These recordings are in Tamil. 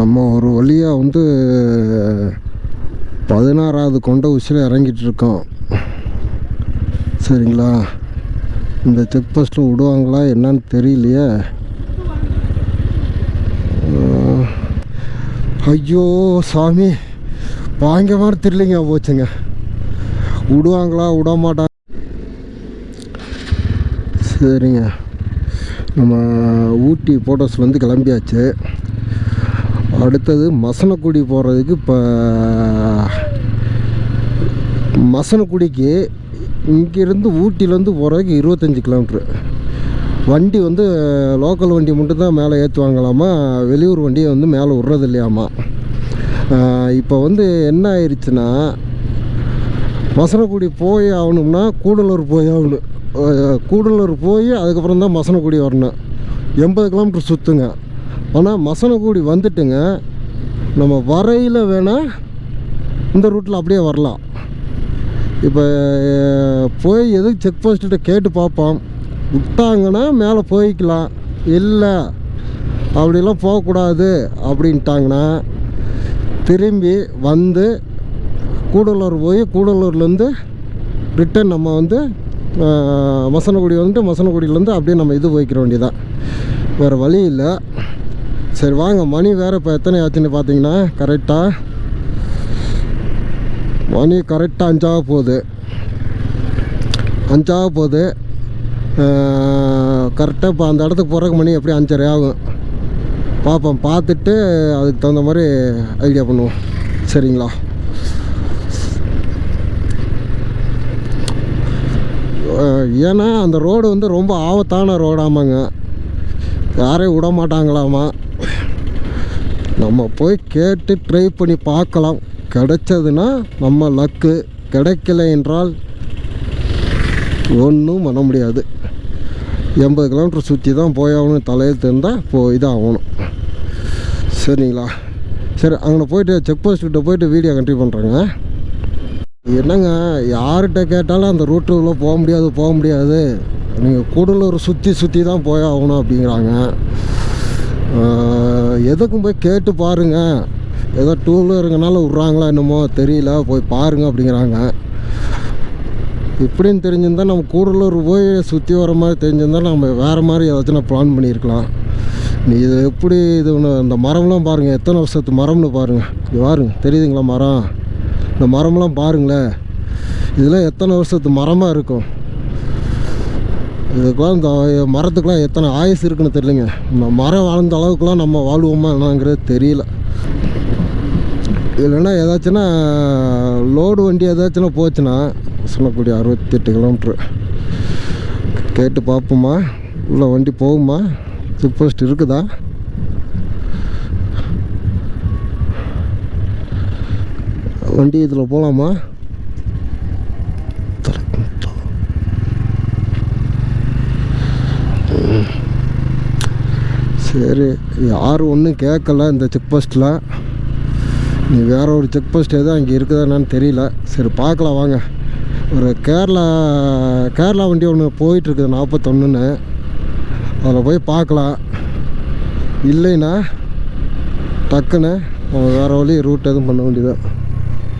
நம்ம ஒரு வழியாக வந்து 16வது கொண்ட ஊசியில் இறங்கிட்டு இருக்கோம். சரிங்களா, இந்த செக் போஸ்ட்டில் விடுவாங்களா என்னன்னு தெரியலையே. ஐயோ சாமி, பயங்கரமாக தெரியலைங்க போச்சுங்க. விடுவாங்களா விட மாட்டாங்க. சரிங்க, நம்ம ஊட்டி போட்டோஸ்லேருந்து கிளம்பியாச்சு. அடுத்தது மசனக்குடி போகிறதுக்கு இப்போ மசனக்குடிக்கு இங்கேருந்து ஊட்டிலேருந்து போகிறதுக்கு 25 கிலோமீட்ரு. வண்டி வந்து லோக்கல் வண்டி மட்டும்தான் மேலே ஏற்றுவாங்களாமா, வெளியூர் வண்டியை வந்து மேலே விட்றது இல்லையாமா. இப்போ வந்து என்ன ஆயிடுச்சுன்னா, மசனக்குடி போய் ஆகணும்னா கூடலூர் போய் ஆகணும். கூடலூர் போய் அதுக்கப்புறம் தான் மசனக்குடி வரணும். 80 கிலோமீட்டர் சுற்றுங்க. ஆனால் மசனக்குடி வந்துட்டுங்க, நம்ம வரையில் வேணால் இந்த ரூட்டில் அப்படியே வரலாம். இப்போ போய் எதுக்கு செக் போஸ்ட்டிட்ட கேட்டு பார்ப்போம். விட்டாங்கன்னா மேலே போய்க்கலாம், இல்லை அப்படிலாம் போகக்கூடாது அப்படின்ட்டாங்கன்னா திரும்பி வந்து கூடலூர் போய் கூடலூர்லேருந்து ரிட்டன் நம்ம வந்து மசனக்குடி வந்துட்டு மசனக்குடியிலேருந்து அப்படியே நம்ம இது போய்க்கிற வேண்டியதான், வேறு வழி இல்லை. சரி வாங்க, மணி வேறு இப்போ எத்தனை ஆச்சுன்னு பார்த்தீங்கன்னா கரெக்டாக மணி 5 ஆக போகுது. கரெக்டாக இப்போ அந்த இடத்துக்கு போகிறக்கு மணி எப்படி 5:30 ஆகும் பார்ப்போம். பார்த்துட்டு அதுக்கு தகுந்த மாதிரி ஐடியா பண்ணுவோம். சரிங்களா, ஏன்னா அந்த ரோடு வந்து ரொம்ப ஆபத்தான ரோடாமாங்க, யாரையும் விட மாட்டாங்களாமா. நம்ம போய் கேட்டு ட்ரை பண்ணி பார்க்கலாம். கிடைச்சதுன்னா நம்ம லக்கு, கிடைக்கல என்றால் ஒன்றும் பண்ண முடியாது. 80 கிலோமீட்டர் சுற்றி தான் போயாகணும், தலையில் தெரிந்தால் போய் தான் ஆகணும். சரிங்களா, சரி அங்கே போய்ட்டு செக் போஸ்ட்கிட்ட போய்ட்டு வீடியோ கண்டினியூ பண்ணுறேங்க. என்னங்க, யார்கிட்ட கேட்டாலும் அந்த ரூட்டுக்குள்ளே போக முடியாது, நீங்கள் கூடலூர் சுற்றி தான் போய் ஆகணும் அப்படிங்கிறாங்க. எதுக்கும் போய் கேட்டு பாருங்கள், ஏதோ டூலருங்கனால விட்றாங்களா என்னமோ தெரியல, போய் பாருங்கள் அப்படிங்கிறாங்க. இப்படின்னு தெரிஞ்சிருந்தால் நம்ம கூடலூர் போய் சுற்றி வர மாதிரி தெரிஞ்சிருந்தால் நம்ம வேறு மாதிரி ஏதாச்சும் பிளான் பண்ணியிருக்கலாம். இது எப்படி இது ஒன்று, இந்த மரம்லாம் பாருங்கள், எத்தனை வருஷத்து மரம்னு பாருங்கள். இது பாருங்க, தெரியுதுங்களா மரம், இந்த மரம்லாம் பாருங்களேன், இதெல்லாம் எத்தனை வருஷத்து மரமாக இருக்கும். இதுக்கெலாம் இந்த மரத்துக்கெலாம் எத்தனை ஆயுசு இருக்குன்னு தெரியலைங்க. இந்த மரம் வாழ்ந்த அளவுக்குலாம் நம்ம வாழ்வோமா என்னங்கிறது தெரியல. இல்லைன்னா ஏதாச்சுன்னா லோடு வண்டி ஏதாச்சுன்னா போச்சுன்னா சொல்லக்கூடிய 68 கிலோமீட்ரு கேட்டு பார்ப்போமா, உள்ள வண்டி போகுமா, செக் போஸ்ட் இருக்குதா. வண்டி இதில் போகலாமா. சரி, யாரும் ஒன்றும் கேட்கல இந்த செக் போஸ்ட்டில். நீ வேறு ஒரு செக் போஸ்ட் எதுவும் அங்கே இருக்குதா என்னன்னு தெரியல. சரி பார்க்கலாம் வாங்க. ஒரு கேரளா வண்டி ஒன்று போயிட்டுருக்குது 41ன்னு, அதில் போய் பார்க்கலாம். இல்லைன்னா டக்குன்னு நம்ம வேறு வழி ரூட் எதுவும் பண்ண வேண்டியதான்.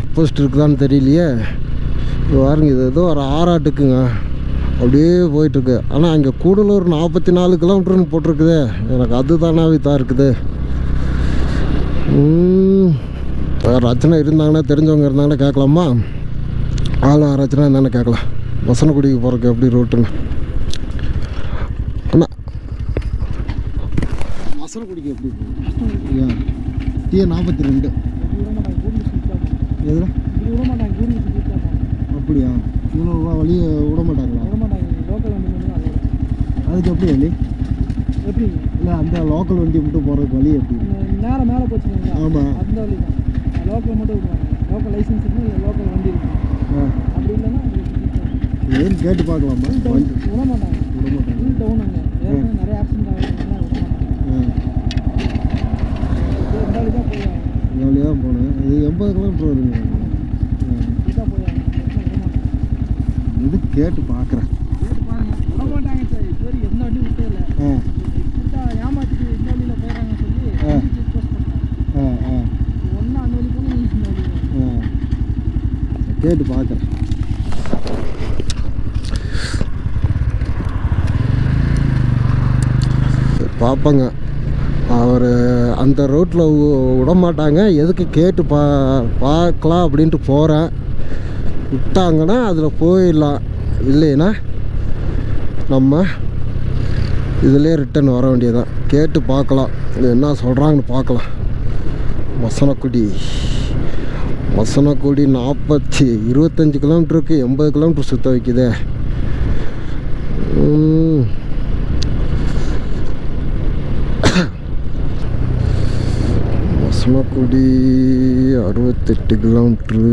செக் போஸ்ட் இருக்குதான்னு தெரியலையே. பாருங்க, இது ஏதோ ஒரு ஆறாட்டுக்குங்க, அப்படியே போயிட்டுருக்கு. ஆனால் அங்கே கூடலூர் 44 கிலோமீட்டர்னு போட்டிருக்குது. எனக்கு அது தானே இதாக இருக்குது. ரச்சனை இருந்தாங்கன்னா, தெரிஞ்சவங்க இருந்தாங்கன்னா கேட்கலாமா, ஆள் ரச்சனை என்னென்னு கேட்கலாம். மசனக்குடிக்கு போகிறக்கு எப்படி ரூட்டுன்னு. அண்ணா, மசனக்குடிக்கு எப்படி T42 எதில் அப்படியா? இவ்வளோ வழியை விட மாட்டாங்களா? அதுக்கு எப்படி வழி? எப்படி இல்லை, அந்த லோக்கல் வண்டி மட்டும் போகிறதுக்கு வழி எப்படி? நேரம் மேலே போச்சுங்களா? ஆமாம், அந்த வழி தான். லோக்கல் மட்டும் விடுவாங்க. லோக்கல் லைசன்ஸ் இருக்குன்னா இல்லை லோக்கல் வண்டி இருக்கும். அப்படி இல்லைன்னா ஏன்னு கேட்டு பார்க்கலாமா? விட மாட்டாங்க. ஃபுல் டவுன் அங்கே ஏற்கனவே நிறைய ஆக்சிடென்ட் ஆகுதுன்னா விட மாட்டாங்க. இந்த வழி தான் போய் இந்த வழி தான் போனேன். இது 80 கிலோமீட்டர் வருங்க. இதுதான் போய் இது கேட்டு பார்க்குறேன். கேட்டு பாருங்க, விட மாட்டாங்க சார். இது வரைக்கும் எந்த வண்டியும் விட்டே இல்லை. இப்படிதான் ஏமாற்றிட்டு இந்த வழியில் போயிடறாங்கன்னு சொல்லி செக் போஸ்ட் பண்ணுறாங்க. கேட்டு பார்க்குறேன். பார்ப்பங்க. அவர் அந்த ரோட்டில் விடமாட்டாங்க. எதுக்கு கேட்டு பார்க்கலாம் அப்படின்ட்டு போகிறேன். விட்டாங்கன்னா அதில் போயிடலாம். இல்லைன்னா நம்ம இதிலே ரிட்டன் வர வேண்டியதான். கேட்டு பார்க்கலாம், என்ன சொல்கிறாங்கன்னு பார்க்கலாம். மசனக்குடி 25 கிலோமீட்டருக்கு 80 கிலோமீட்டர் சுற்ற வைக்குதே. மசனக்குடி 68 கிலோமீட்ரு.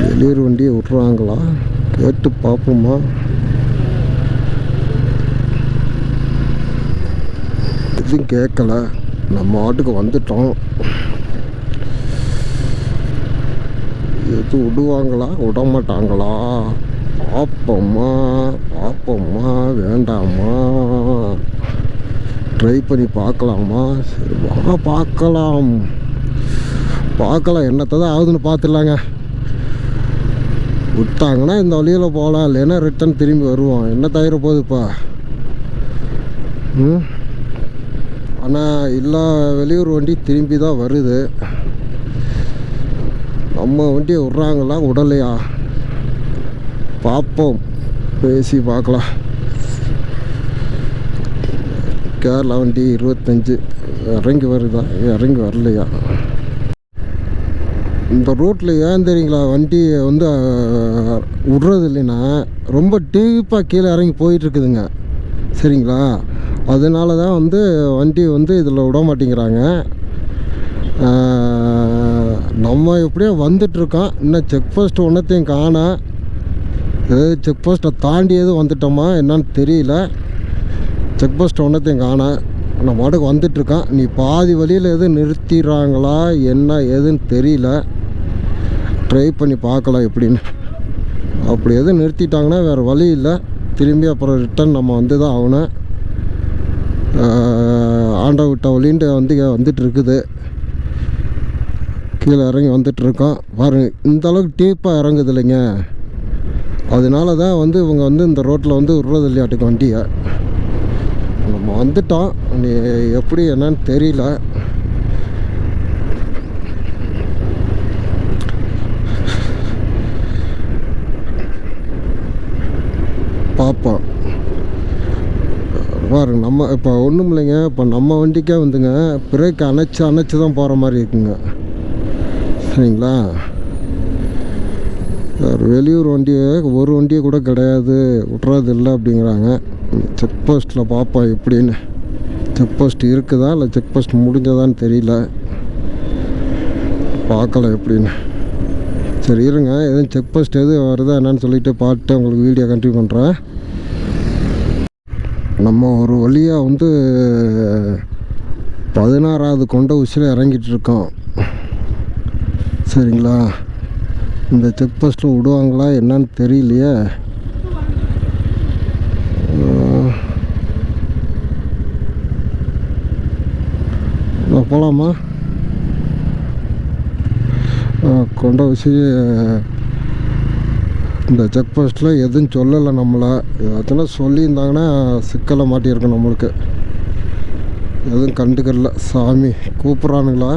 வெளியூர் வண்டியை விட்றாங்களா கேட்டு பார்ப்போமா. எதுவும் கேட்கல, நம்ம ஆட்டுக்கு வந்துட்டோம். எது விடுவாங்களா விட மாட்டாங்களா பார்ப்போமா வேண்டாமா, ட்ரை பண்ணி பார்க்கலாமா. சரி வா பார்க்கலாம். என்னத்தை தான் ஆகுதுன்னு பார்த்துடலாங்க. விட்டாங்கன்னா இந்த வழியில் போகலாம், இல்லைன்னா ரிட்டன் திரும்பி வருவோம். என்ன தயிர போகுதுப்பா. ஆனால் எல்லா வெளியூர் வண்டி திரும்பி தான் வருது. நம்ம வண்டியை விட்றாங்களா விடலையா பார்ப்போம், பேசி பார்க்கலாம். கேரளா வண்டி 25 இறங்கி வருதா, இறங்கி வரலையா. இந்த ரோட்டில் ஏன் தெரியுங்களா வண்டியை வந்து விட்றது இல்லைன்னா, ரொம்ப டீப்பாக கீழே இறங்கி போயிட்டுருக்குதுங்க. சரிங்களா, அதனால தான் வந்து வண்டி வந்து இதில் விட மாட்டேங்கிறாங்க. நம்ம எப்படியோ வந்துட்டுருக்கோம். இன்னும் செக் போஸ்ட் ஒன்றத்தையும் காணா. ஏதாவது செக் போஸ்ட்டை தாண்டி எதுவும் வந்துட்டோமா என்னன்னு தெரியல. செக் போஸ்ட் ஒன்றத்தையும் காணா. நம்ம மாட்டுக்கு வந்துட்டுருக்கான். நீ பாதி வழியில் எதுவும் நிறுத்திடுறாங்களா என்ன ஏதுன்னு தெரியல. ட்ரை பண்ணி பார்க்கலாம் எப்படின்னு. அப்படி எதுவும் நிறுத்திட்டாங்கன்னா வேறு வழி இல்லை. திரும்பி அப்புறம் ரிட்டன் நம்ம வந்து தான் ஆகணும். ஆண்ட விட்ட வழின்ட்டு வந்துட்டுருக்குது. கீழே இறங்கி வந்துட்டுருக்கோம் பாருங்கள். இந்த அளவுக்கு டீப்பாக இறங்குது இல்லைங்க. அதனால தான் வந்து இவங்க வந்து இந்த ரோட்டில் வந்து விட்றது இல்லையாட்டுக்கு வண்டியை. நம்ம வந்துட்டோம். நீ எப்படி என்னன்னு தெரியல. பார்ப்போம் பாருங்க. நம்ம இப்போ ஒன்றும் இல்லைங்க. இப்போ நம்ம வண்டிக்கே வந்துங்க பிரேக் அணைச்சி தான் போகிற மாதிரி இருக்குங்க. சரிங்களா, வெளியூர் வண்டியை ஒரு வண்டியை கூட கிடையாது விட்றது இல்லை அப்படிங்கிறாங்க. செக் போஸ்ட்டில் பார்ப்போம் எப்படின்னு. செக் போஸ்ட் இருக்குதா இல்லை செக் போஸ்ட் முடிஞ்சதான்னு தெரியல. பார்க்கலாம் எப்படின்னு. சரி இருங்க, எதுவும் செக் போஸ்ட் எது வருதா என்னன்னு சொல்லிட்டு பார்த்துட்டு உங்களுக்கு வீடியோ கண்டினியூ பண்ணுறேன். நம்ம ஒரு வழியாக வந்து 16வது கொண்ட உச்சியில் இறங்கிட்டு இருக்கோம். சரிங்களா, இந்த செக் போஸ்ட்டில் விடுவாங்களா என்னன்னு தெரியலையே. போகலாமா. கொண்ட வச்சு இந்த செக் போஸ்ட்டில் எதுவும் சொல்லலை நம்மளை. ஏதாச்சும் சொல்லியிருந்தாங்கன்னா சிக்கலை மாட்டியிருக்கோம். நம்மளுக்கு எதுவும் கண்டுக்கல. சாமி கூப்பிட்றானுங்களா,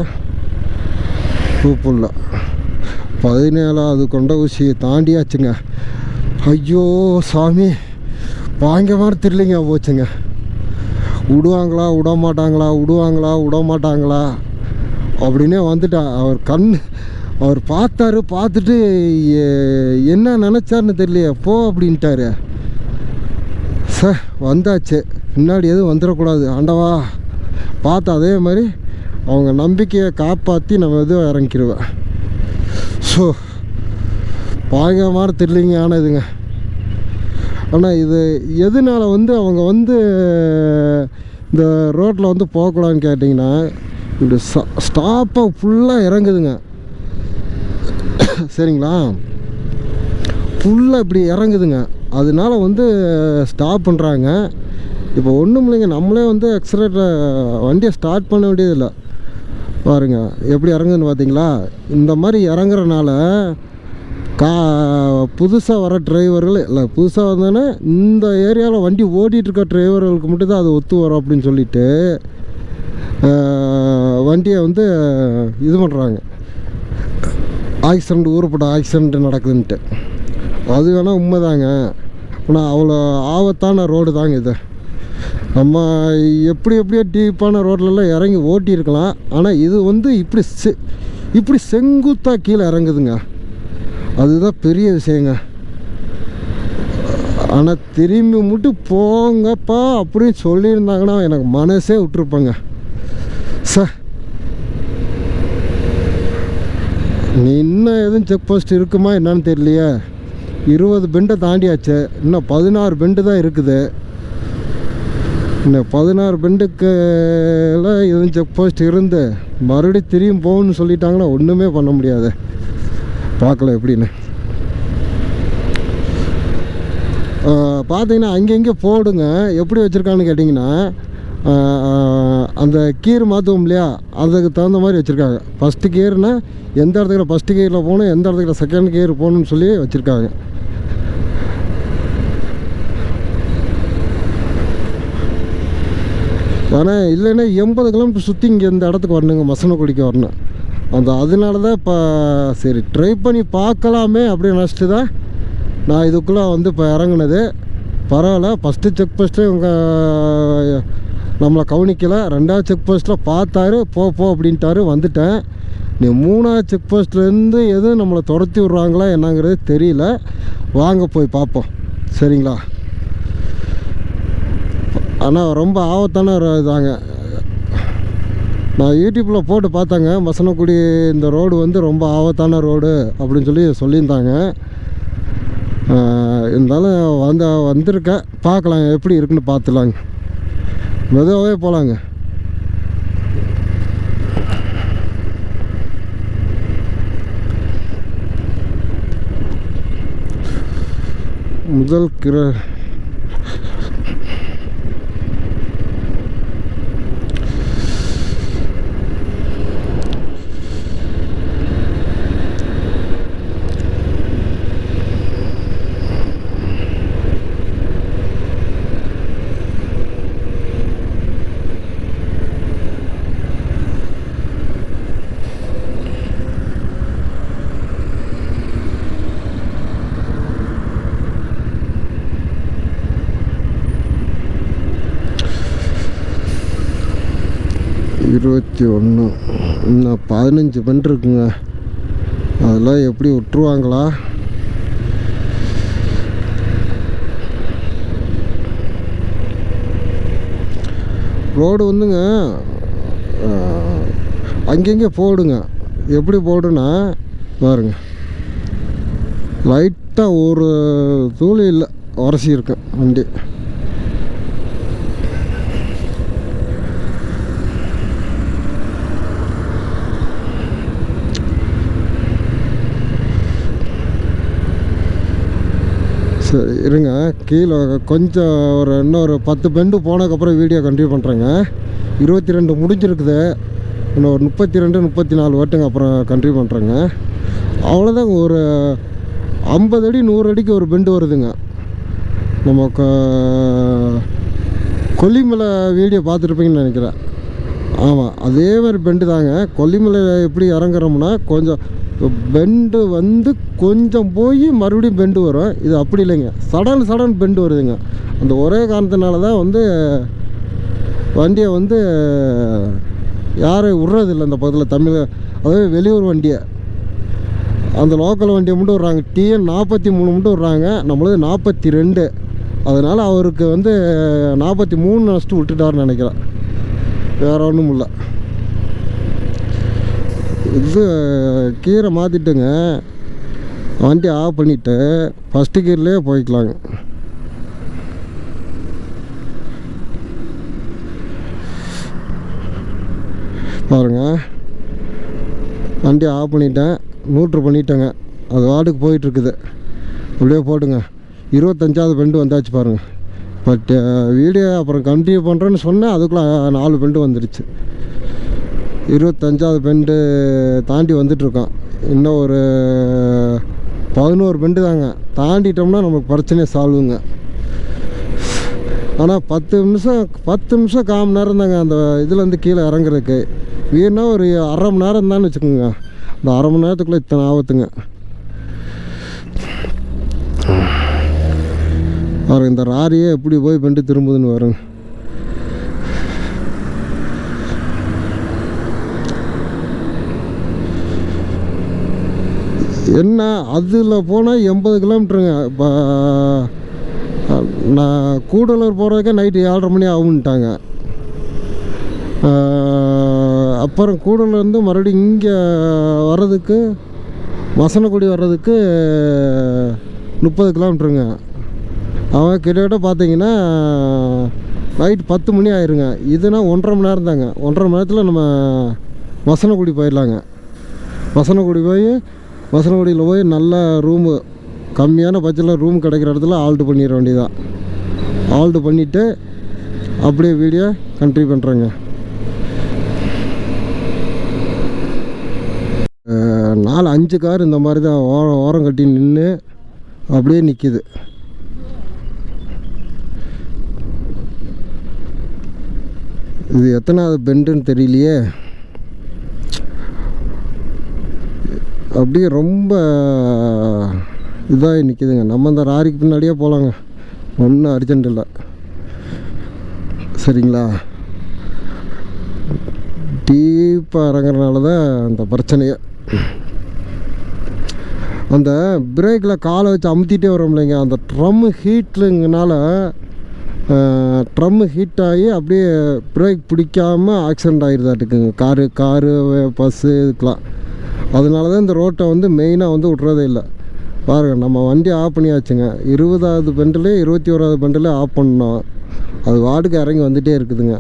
கூப்பிடல. 17வது கொண்ட ஊசியை தாண்டியாச்சுங்க. ஐயோ சாமி, வாங்க மாதிரி தெரியலைங்க போச்சுங்க. விடுவாங்களா விட மாட்டாங்களா அப்படின்னே வந்துட்டா. அவர் பார்த்துட்டு என்ன நினச்சாருன்னு தெரியலையே. போ அப்படின்ட்டாரு. சார் வந்தாச்சு, பின்னாடி எதுவும் வந்துடக்கூடாது ஆண்டவா பார்த்து. அதே மாதிரி அவங்க நம்பிக்கையை காப்பாற்றி நம்ம எதுவும் இறங்கிடுவேன். ஸோ பாங்க மாதிரி தெரியலிங்க. ஆனால் இதுங்க, ஆனால் இது எதனால் வந்து அவங்க வந்து இந்த ரோட்டில் வந்து போகக்கூடாதுன்னு கேட்டிங்கன்னா, இப்படி ஸ்டாப்பாக ஃபுல்லாக இறங்குதுங்க. சரிங்களா, ஃபுல்லாக இப்படி இறங்குதுங்க. அதனால வந்து ஸ்டாப் பண்ணுறாங்க. இப்போ ஒன்றும் இல்லைங்க, நம்மளே வந்து எக்ஸலேட்டர் வண்டியை ஸ்டார்ட் பண்ண வேண்டியதில்லை. பாருங்க எப்படி இறங்குதுன்னு பார்த்தீங்களா? இந்த மாதிரி இறங்குறனால புதுசாக வர டிரைவர்கள் இல்லை, புதுசாக வந்தோன்னே இந்த ஏரியாவில் வண்டி ஓடிட்டுருக்க டிரைவர்களுக்கு மட்டும்தான் அது ஒத்து வரும் அப்படின்னு சொல்லிட்டு வண்டியை வந்து இது பண்ணுறாங்க. ஆக்சிடெண்ட், ஊருப்பட்ட ஆக்சிடெண்ட் நடக்குதுன்ட்டு. அது வேணால் உண்மைதாங்க. ஆனால் அவ்வளோ ஆபத்தான ரோடு தாங்க இது. நம்ம எப்படியோ டீப்பான ரோட்லலாம் இறங்கி ஓட்டியிருக்கலாம். ஆனால் இது வந்து இப்படி செங்குத்தாக கீழே இறங்குதுங்க. அதுதான் பெரிய விஷயங்க. ஆனால் திரும்பி மட்டும் போங்கப்பா அப்படின்னு சொல்லியிருந்தாங்கன்னா எனக்கு மனசே விட்டுருப்பேங்க. நீ இன்னும் எதுவும் செக் போஸ்ட் இருக்குமா என்னன்னு தெரியலையே. 20 பெண்டை தாண்டியாச்சு, இன்னும் 16 பெண்டு தான் இருக்குது. இன்னும் 16 பெண்டுக்கெல்லாம் எதுவும் செக் போஸ்ட் இருந்து மறுபடியும் திரும்பி போகணுன்னு சொல்லிட்டாங்கன்னா ஒன்றுமே பண்ண முடியாது. பார்க்கலாம் எப்படின்னு. பார்த்தீங்கன்னா அங்கங்கே போடுங்க எப்படி வச்சுருக்கான்னு கேட்டிங்கன்னா, அந்த கீர் மாற்றுவோம் இல்லையா, அதுக்கு தகுந்த மாதிரி வச்சுருக்காங்க. ஃபஸ்ட்டு கியர்னால் எந்த இடத்துல ஃபஸ்ட்டு கியரில் போகணும், எந்த இடத்துல செகண்ட் கியர் போகணுன்னு சொல்லி வச்சுருக்காங்க. ஆனால் இல்லைன்னா 80 கிலோமீட்டர் சுற்றி இங்கே இந்த இடத்துக்கு வரணுங்க, மசனக்குடிக்கு வரணும். அதனால தான் இப்போ சரி ட்ரை பண்ணி பார்க்கலாமே அப்படின்னு நினச்சிட்டு தான் நான் இதுக்குள்ளே வந்து இப்போ இறங்குனது. பரவாயில்ல, ஃபஸ்ட்டு செக் போஸ்ட்டு உங்கள் நம்மளை கவனிக்கலை. 2வது செக் போஸ்ட்டில் பார்த்தாரு, போ அப்படின்ட்டாரு, வந்துட்டேன். நீ 3வது செக் போஸ்ட்லேருந்து எதுவும் நம்மளை துரத்தி விட்றாங்களா என்னங்கிறது தெரியல. வாங்க போய் பார்ப்போம், சரிங்களா? ஆனால் ரொம்ப ஆபத்தான ஒரு இதாங்க. நான் யூடியூப்பில் போட்டு பார்த்தாங்க, மசனக்குடி இந்த ரோடு வந்து ரொம்ப ஆபத்தான ரோடு அப்படின்னு சொல்லியிருந்தாங்க. இருந்தாலும் வந்திருக்கேன், பார்க்கலாம் எப்படி இருக்குன்னு பார்த்துலாங்க. மெதுவாகவே போகலாங்க. முதல் இருபத்தி 21 இன்னும் 15 பெண்ட் இருக்குங்க. அதெல்லாம் எப்படி விட்டுருவாங்களா? ரோடு வந்துங்க அங்கங்கே போடுங்க. எப்படி போடுன்னா பாருங்க, லைட்டாக ஒரு தூளி இல்லை உரசி இருக்கேன் வண்டி. சரி இருங்க, கீழே கொஞ்சம் இன்னொரு 10 பெண்டு போனதுக்கப்புறம் வீடியோ கண்டினியூ பண்ணுறேங்க. 22 முடிஞ்சிருக்குது, இன்னும் ஒரு 32 34 வட்டுங்க அப்புறம் கண்டினியூ பண்ணுறேங்க. அவ்வளோதாங்க. ஒரு 50 அடி 100 அடிக்கு ஒரு பெண்டு வருதுங்க. நம்ம கொல்லிமலை வீடியோ பார்த்துருப்பீங்கன்னு நினைக்கிறேன். ஆமாம், அதே மாதிரி பெண்டு தாங்க. கொல்லிமலை எப்படி இறங்குறோம்னா கொஞ்சம் பெண்டு வந்து கொஞ்சம் போய் மறுபடியும் பெண்டு வரும். இது அப்படி இல்லைங்க, சடன் பெண்டு வருதுங்க. அந்த ஒரே காரணத்தினால தான் வந்து வண்டியை வந்து யாரும் விட்றதில்லை இந்த பக்கத்தில். அதாவது வெளியூர் வண்டியை, அந்த லோக்கல் வண்டியை மட்டும் விட்றாங்க. TN 43 மட்டும் விட்றாங்க, நம்மளது 42. அதனால் அவருக்கு வந்து 43 நஷ்டம் விட்டுட்டாருன்னு நினைக்கிறேன், வேறு ஒன்றும் இல்லை. இது கீரை மாற்றிட்டுங்க, வண்டி ஆஃப் பண்ணிவிட்டு ஃபஸ்ட்டு கீர்லேயே போய்க்கலாங்க. பாருங்கள், வண்டி ஆஃப் பண்ணிட்டேன், நியூட்ரு பண்ணிட்டேங்க. அது வாட்டுக்கு போயிட்டுருக்குது. அப்படியே போட்டுங்க. 25வது பெண்டு வந்தாச்சு பாருங்கள். பட் வீடியோ அப்புறம் கண்டினியூ பண்ணுறேன்னு சொன்னேன், அதுக்குள்ளே 4 பெண்டு வந்துடுச்சு. 25வது பெண்டு தாண்டி வந்துட்டுருக்கோம். இன்னும் ஒரு 11 பெண்டு தாங்க. தாண்டிட்டோம்னா நமக்கு பிரச்சனையே சால்வுங்க. ஆனால் 10 நிமிஷம் 1/4 மணி நேரம் தாங்க அந்த இதுலேருந்து கீழே இறங்குறதுக்கு. வீணா ஒரு 1/2 மணி நேரம் தான் வச்சுக்கோங்க. அந்த 1/2 மணி நேரத்துக்குள்ளே இத்தனை ஆபத்துங்க. பாருங்க இந்த ராரியே எப்படி போய் பெண்டு திரும்புதுன்னு வருங்க. என்ன அதில் போனால் 80 கிலோமீட்டருங்க. இப்போ நான் கூடலூர் போகிறதுக்கே நைட்டு 7:30 மணி ஆகும்ட்டாங்க. அப்புறம் கூடலூர்லேருந்து மறுபடியும் இங்கே வர்றதுக்கு மசனக்குடி வர்றதுக்கு 30 கிலோமீட்டருங்க. அவன் கிட்டத்தட்ட பார்த்தீங்கன்னா நைட் 10 மணி ஆயிருங்க. இதுனா 1.5 மணி நேரம் தாங்க. 1.5 மணி நேரத்தில் நம்ம மசனக்குடி போயிடலாங்க. மசனக்குடியில் போய் நல்ல ரூமு கம்மியான பட்ஜெட்டில் ரூம் கிடைக்கிற இடத்துல ஆல்ட்டு பண்ணிட வேண்டியதான். ஆல்ட்டு பண்ணிவிட்டு அப்படியே வீடியோ கண்டினியூ பண்ணுறேங்க. 4-5 கார் இந்த மாதிரி தான் ஓரம் கட்டி நின்று அப்படியே நிற்கிது. இது எத்தனாவது பெண்டுன்னு தெரியலையே. அப்படியே ரொம்ப இதாகி நிற்கிதுங்க. நம்ம இந்த ராரிக்கு பின்னாடியே போகலாங்க, ஒன்றும் அர்ஜென்ட் இல்லை. சரிங்களா? டீப்பாக இறங்குறதுனால தான் அந்த பிரச்சனையே. அந்த பிரேக்கில் காலை வச்சு அமுத்திட்டே வரோம் இல்லைங்க, அந்த ட்ரம்மு ஹீட்லுங்கனால ட்ரம்மு ஹீட் ஆகி அப்படியே பிரேக் பிடிக்காமல் ஆக்சிடெண்ட் ஆகிருதாட்டுக்குங்க. காரு பஸ்ஸு இதுக்கெலாம். அதனால தான் இந்த ரோட்டை வந்து மெயினாக வந்து விட்றதே இல்லை. பாருங்கள், நம்ம வண்டி ஆஃப் பண்ணியாச்சுங்க. 20வது பெண்டில் 21வது பெண்டில் ஆஃப் பண்ணோம். அது வார்டுக்கு இறங்கி வந்துகிட்டே இருக்குதுங்க.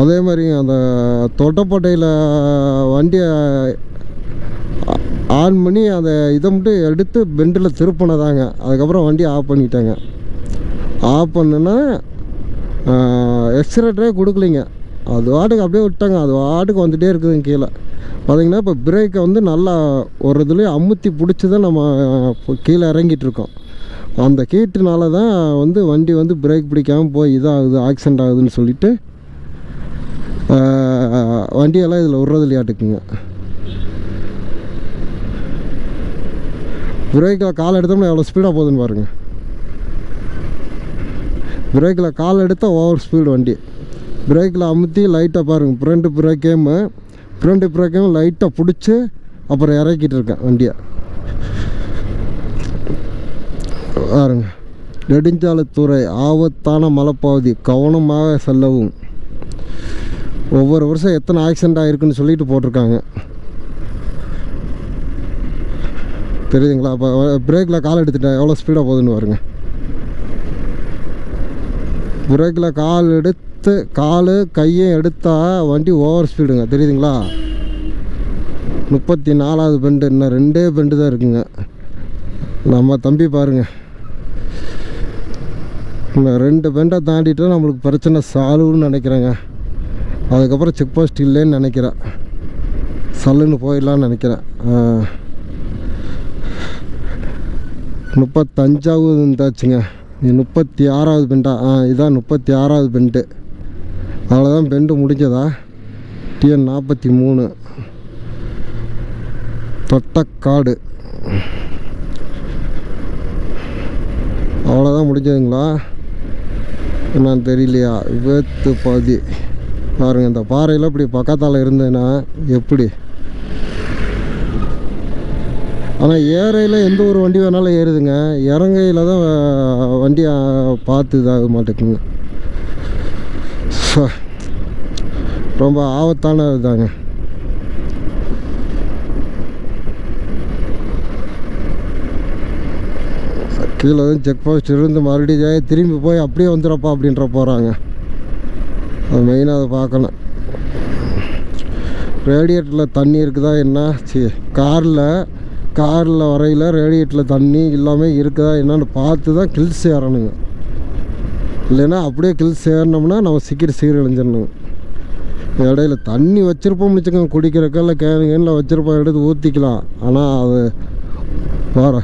அதே மாதிரிங்க அந்த தொட்டப்பட்டையில் வண்டியை ஆன் பண்ணி அந்த இதை மட்டும் எடுத்து பெண்டில் திருப்பினதாங்க. அதுக்கப்புறம் வண்டி ஆஃப் பண்ணிட்டாங்க. ஆஃப் பண்ணுன்னா எக்ஸிலேட்டரே கொடுக்கலிங்க. அது வாட்டுக்கு அப்படியே விட்டாங்க. அது வாட்டுக்கு வந்துகிட்டே இருக்குதுங்க. கீழே பார்த்திங்கன்னா இப்போ பிரேக்கை வந்து நல்லா ஒரு இதுலேயே அமுத்தி பிடிச்சி தான் நம்ம கீழே இறங்கிட்டுருக்கோம். அந்த ஹீட்டுனால தான் வந்து வண்டி வந்து பிரேக் பிடிக்காமல் போய் இதாகுது, ஆக்சிடெண்ட் ஆகுதுன்னு சொல்லிவிட்டு வண்டியெல்லாம் இதில் விட்றது இல்லையாட்டுக்குங்க. பிரேக்கில் கால் எடுத்தோம்னா எவ்வளோ ஸ்பீடாக போகுதுன்னு பாருங்கள். பிரேக்கில் கால் எடுத்தால் ஓவர் ஸ்பீடு வண்டி. பிரேக்கில் அமுத்தி லைட்டாக பாருங்கள், ஃப்ரண்ட் பிரேக்கையும் லைட்டாக பிடிச்சி அப்புறம் இறக்கிட்டு இருக்கேன் வண்டியை. பாருங்க, நெடுஞ்சாலைத்துறை ஆபத்தான மலைப்பகுதி, கவனமாக செல்லவும். ஒவ்வொரு வருஷம் எத்தனை ஆக்சிடெண்ட் ஆகிருக்குன்னு சொல்லிட்டு போட்டிருக்காங்க. தெரியுதுங்களா? அப்போ பிரேக்கில் கால் எடுத்துட்டேன், எவ்வளோ ஸ்பீடாக போகுதுன்னு பாருங்க. பிரேக்கில் கால் எடுத்து கையை எடுத்தால் வண்டி ஓவர் ஸ்பீடுங்க. தெரியுதுங்களா? 34வது பெண்டு, இன்னும் 2 பெண்டு தான் இருக்குங்க. நம்ம தம்பி பாருங்கள், இன்னும் 2 பெண்டை தாண்டிட்டு நம்மளுக்கு பிரச்சனை சால்வ்னு நினைக்கிறேங்க. அதுக்கப்புறம் செக் போஸ்ட் இல்லைன்னு நினைக்கிறேன். சல்லுன்னு போயிடலான்னு நினைக்கிறேன். 35வது இருந்தாச்சுங்க. 36வது பெண்டா? இதான் 36வது பெண்டு. அவ்வளோதான் பெண்டு முடிஞ்சதா? TN 43 தொட்டக்காடு. அவ்வளோதான் முடிஞ்சதுங்களா என்னன்னு தெரியலையா? விபத்து பகுதி பாருங்கள். இந்த பாறையில் இப்படி பக்கத்தால் இருந்ததுன்னா எப்படி? ஆனால் ஏறையில் எந்த ஒரு வண்டி வேணாலும் ஏறுதுங்க. இறங்கையில் தான் வண்டி பார்த்து இதாக மாட்டேங்குங்க. ரொம்ப ஆபத்தான இதாங்க. கீழே வந்து செக் போஸ்ட் இருந்து மறுபடியும் திரும்பி போய் அப்படியே வந்துடுறப்பா அப்படின்ற போகிறாங்க. அது மெயினாக அதை பார்க்கணும். ரேடியேட்டரில் தண்ணி இருக்குதா என்ன? காரில் காரில் வரையில் ரேடியேட்டரில் தண்ணி எல்லாமே இருக்குதா என்னன்னு பார்த்து தான் கில்ஸ் ஏறணுங்க. இல்லைன்னா அப்படியே கில்ஸ் ஏறினோம்னா நம்ம சீக்கிரம் இழிஞ்சிடணுங்க. இடையில தண்ணி வச்சுருப்போம்னு வச்சுக்கோங்க, குடிக்கிறக்கெல்லாம் கேனில் வச்சுருப்போம், எடுத்து ஊற்றிக்கலாம். ஆனால் அது வர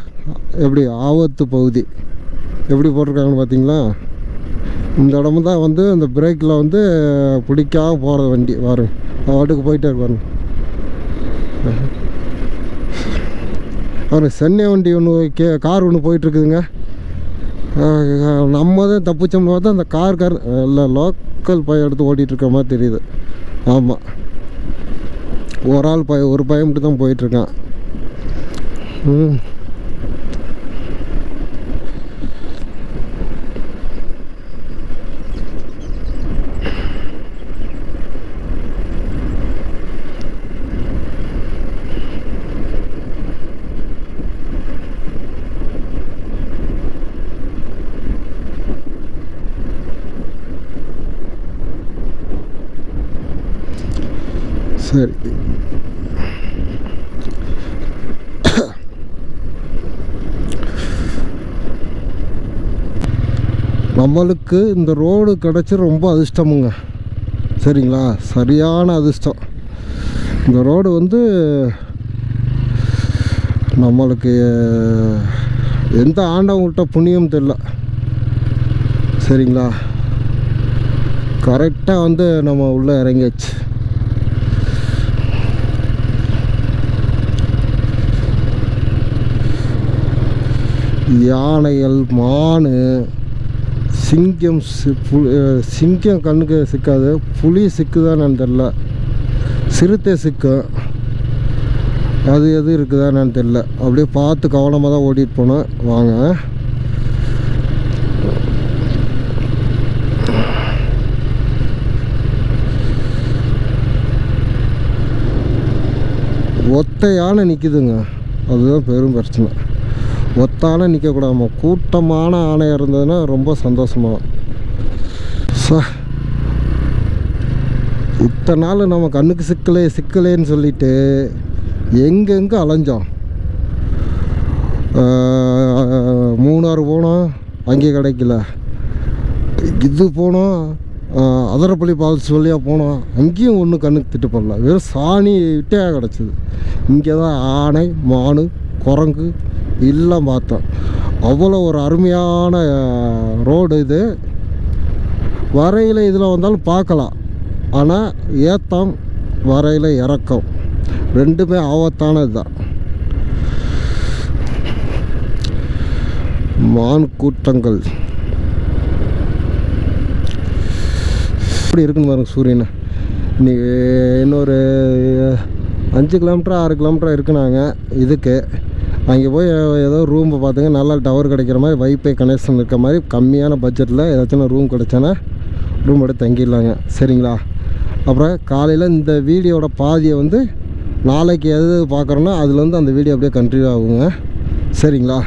எப்படி ஆபத்து பகுதி எப்படி போட்டிருக்காங்கன்னு பார்த்தீங்களா? இந்த இடமு தான் வந்து அந்த பிரேக்கில் வந்து பிடிக்காம போகிற வண்டி பாருங்க, வாட்டுக்கு போயிட்டே இருப்பாருங்க. பாருங்க சென்னை வண்டி ஒன்று கார் ஒன்று போயிட்டுருக்குதுங்க. நம்ம தான் தப்பிச்சோம்னு பார்த்தா அந்த கார் இல்லை லோக்கல் பையன் எடுத்து ஓட்டிகிட்ருக்க மாதிரி தெரியுது. ஆமாம், ஒரு பையன் மட்டும் தான் போயிட்டுருக்கான். சரி, நம்மளுக்கு இந்த ரோடு கிடச்சி ரொம்ப அதிர்ஷ்டமுங்க. சரிங்களா, சரியான அதிர்ஷ்டம். இந்த ரோடு வந்து நம்மளுக்கு எந்த ஆண்டவங்கள்ட்ட புண்ணியம் தெரியல. சரிங்களா, கரெக்டாக வந்து நம்ம உள்ளே இறங்கியாச்சு. யானைகள், மான், சிங்கம், சிங்கம் கண்ணுக்கு சிக்காது, புலி சிக்குதான்னு தெரில, சிறுத்தை சிக்கும், அது எது இருக்குதான்னு தெரில. அப்படியே பார்த்து கவனமாக தான் ஓட்டிகிட்டு போனோம். வாங்க, ஒத்த யானை நிற்குதுங்க, அதுதான் பெரும் பிரச்சனை. ஒத்தான நிற்கக்கூடாது, கூட்டமான ஆணை இருந்ததுன்னா ரொம்ப சந்தோஷமாக. இத்தனை நாள் நம்ம கண்ணுக்கு சிக்கலேன்னு சொல்லிட்டு எங்கெங்கே அலைஞ்சோம். மூணாறு போனோம், அங்கே கிடைக்கல. இது போனோம், அதரப்பள்ளி ஃபால்ஸ் வழியாக போனோம், அங்கேயும் ஒன்றும் கண்ணுக்கு திட்டு பண்ணல, வெறும் சாணி விட்டே கிடச்சிது. இங்கே தான் ஆனை, மான், குரங்கு எல்லாம் பார்த்தோம். அவ்வளோ ஒரு அருமையான ரோடு இது. வரையில் இதில் வந்தாலும் பார்க்கலாம், ஆனால் ஏற்றம் வரையில் இறக்கம் ரெண்டுமே ஆபத்தானது தான். மான் கூட்டங்கள் எப்படி இருக்குன்னு பாருங்க. சூரியனை இன்னைக்கு இன்னொரு 5 கிலோமீட்டர் 6 கிலோமீட்டர் இருக்குனாங்க. இதுக்கு அங்கே போய் ஏதோ ரூமை பார்த்துங்க, நல்லா டவர் கிடைக்கிற மாதிரி, வைஃபை கனெக்ஷன் இருக்க மாதிரி, கம்மியான பட்ஜெட்டில் ஏதாச்சும் ரூம் கிடைச்சானா ரூம் எடுத்து தங்கிடலாங்க. சரிங்களா, அப்புறம் காலையில் இந்த வீடியோட பாதியை வந்து நாளைக்கு எது பார்க்குறோன்னா அதில் வந்து அந்த வீடியோ அப்படியே கண்டினியூ ஆகுங்க. சரிங்களா.